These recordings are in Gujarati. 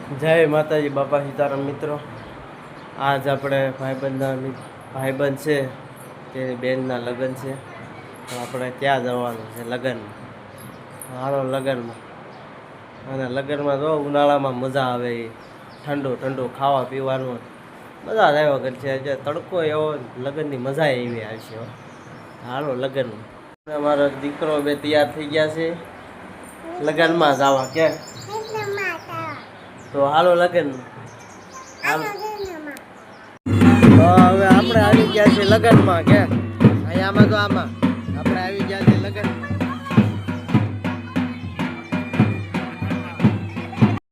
જય માતાજી બાપા સીતારામ મિત્રો. આજ આપણે ભાઈબંધ છે તેની બેનના લગ્ન છે, તો આપણે ત્યાં જવાનું છે લગ્નમાં. હાલો લગ્નમાં. અને લગ્નમાં જો ઉનાળામાં મજા આવે, એ ઠંડુ ઠંડુ ખાવા પીવાનું મજા જ આવ્યા કરશે. જે તડકો એવો લગ્નની મજા એવી આવશે. હાલો લગ્નમાં. અમારો દીકરો બે તૈયાર થઈ ગયા છે લગ્નમાં જવા. કે તો હાલો લગન. હવે આપણે આવી ગયા છીએ લગનમાં. કે આમાં તો આમાં આપણે આવી ગયા છીએ લગન.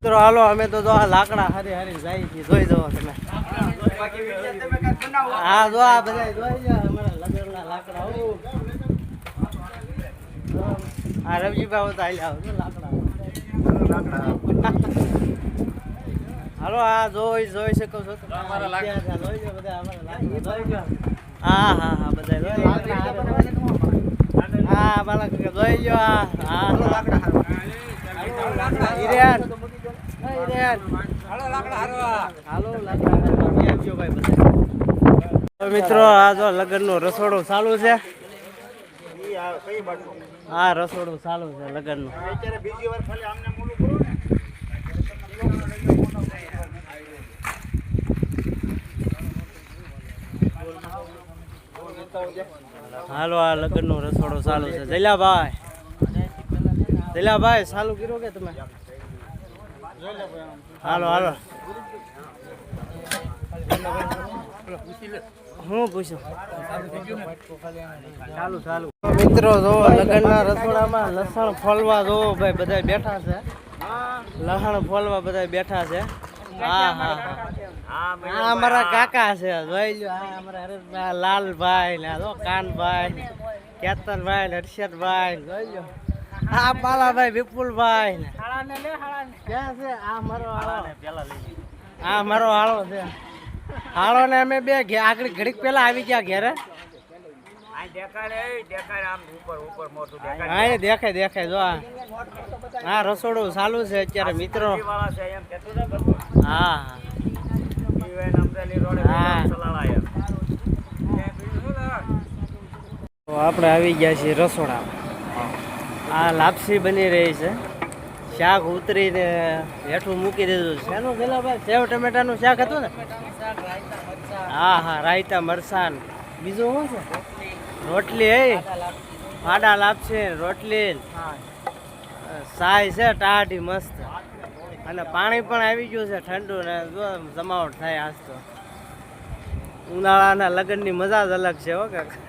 મિત્રો હાલો અમે તો જો આ લાકડા હારી હારી જાય છે, જોઈ જવો તમે. હા જો આ બધા જોઈ જાવ અમારા લગનના લાકડા. આ રવજીભાઈ તો હાલ્યા લાકડા. હાલો આ જોઈ શકો છો અમારા લાકડા. જોઈ લો બધા અમારા લાકડા જોઈ લો. હા હા હા બધા જોઈ લો. હા બાળક જોઈ લો. હા લાકડા હિરેન હિરેન હાલો લાકડા હારવા. હાલો લાકડા આવજો ભાઈ બધા. મિત્રો આ જો લગ્નનું રસોડું ચાલુ છે. હા રસોડું ચાલુ છે લગ્નનું. બીજી વાર ખાલી આમને મોડું કરો. હાલો આ લગ્નનું રસોડું ચાલુ છે. જયલાભાઈ ચાલુ કર્યો કે તમે? હાલો હાલો હું પૂછું. મિત્રો જો લગ્નના રસોડામાં લસણ ફોલવા જોવો ભાઈ બધા બેઠા છે. લસણ ફોલવા બધા બેઠા છે. હા હા હા અમારા કાકા છે. જોઈ લો. હા અમારા હરેશભાઈ, લાલભાઈ ને જો કાનભાઈ, કેતનભાઈ ને હર્ષદભાઈ. જોઈ લો. હા બાલાભાઈ, વિપુલભાઈ ને ક્યાં છે? આ મારો હાળો. હા મારો હાળો છે. હાળો ને અમે બે આગળ ઘડીક પેલા આવી ગયા ઘેરે. હા દેખાય દેખાય જો. હા રસોડું ચાલુ છે અત્યારે મિત્રો. હા આપણે આવી ગયા છીએ રસોડામાં. આ લાપસી બની રહી છે. શાક ઉતરીને હેઠું મૂકી દીધું. શેનું ગેલાભાઈ? સેવ ટમેટાનું શાક હતું ને? હા હા રાયતા મરસાન. બીજું શું છે? રોટલી. ફાડા લાપસી રોટલી સાય છે ટાઢી મસ્ત. અને પાણી પણ આવી ગયું છે ઠંડુ ને જમાવટ થાય. આજ તો ઉનાળાના લગ્નની મજા જ અલગ છે. હો કાકા.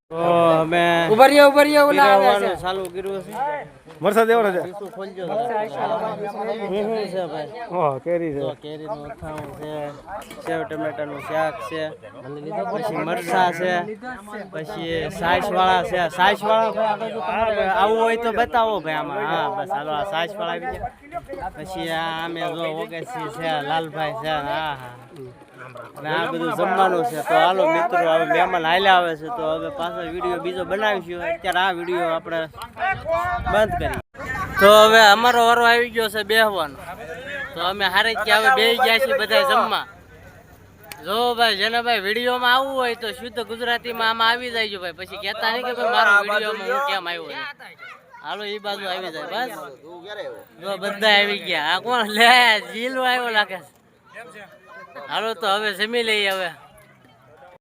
તો અમે ઉભરિયા ચાલુ કર્યું છે. વરસાદ એવો છે. ખોલજો છે ભાઈ. કેરી છે. કેરીનું અથાણું છે, સેવ ટમેટાનું શાક છે, પછી મરચા છે, પછી સાસ વાળા છે. સાસ વાળા આવું હોય તો બતાવો ભાઈ આમાં. હા બસ હાલો આ સાસ વાળા આવી ગયા. પછી આ અમે જો ઓગેસી છે, લાલભાઈ છે. હા હા અને આ બધું જમવાનું છે. તો હાલો મિત્રો હવે મહેમાન હાલ્યા આવે છે, તો હવે પાછો વિડીયો બીજો બનાવીશું. અત્યારે આ વિડીયો આપણે બંધ કરી. તો હવે અમારો વારો આવી ગયો છે બેહવાનો. તો અમે હારે જ હવે બેસી ગયા છીએ બધા જમવા. જો ભાઈ જેને ભાઈ વિડીયોમાં આવવું હોય તો શુદ્ધ ગુજરાતીમાં આમાં આવી જાય ભાઈ. પછી કહેતા નહીં કે ભાઈ મારો વિડીયોમાં હું કેમ આવ્યો છે. હાલો એ બાજુ આવી જાય બસ. જો બધા આવી ગયા. આ કોણ લે જીલો આવ્યો લાગે છે. હાલો તો હવે જમી લઈએ હવે.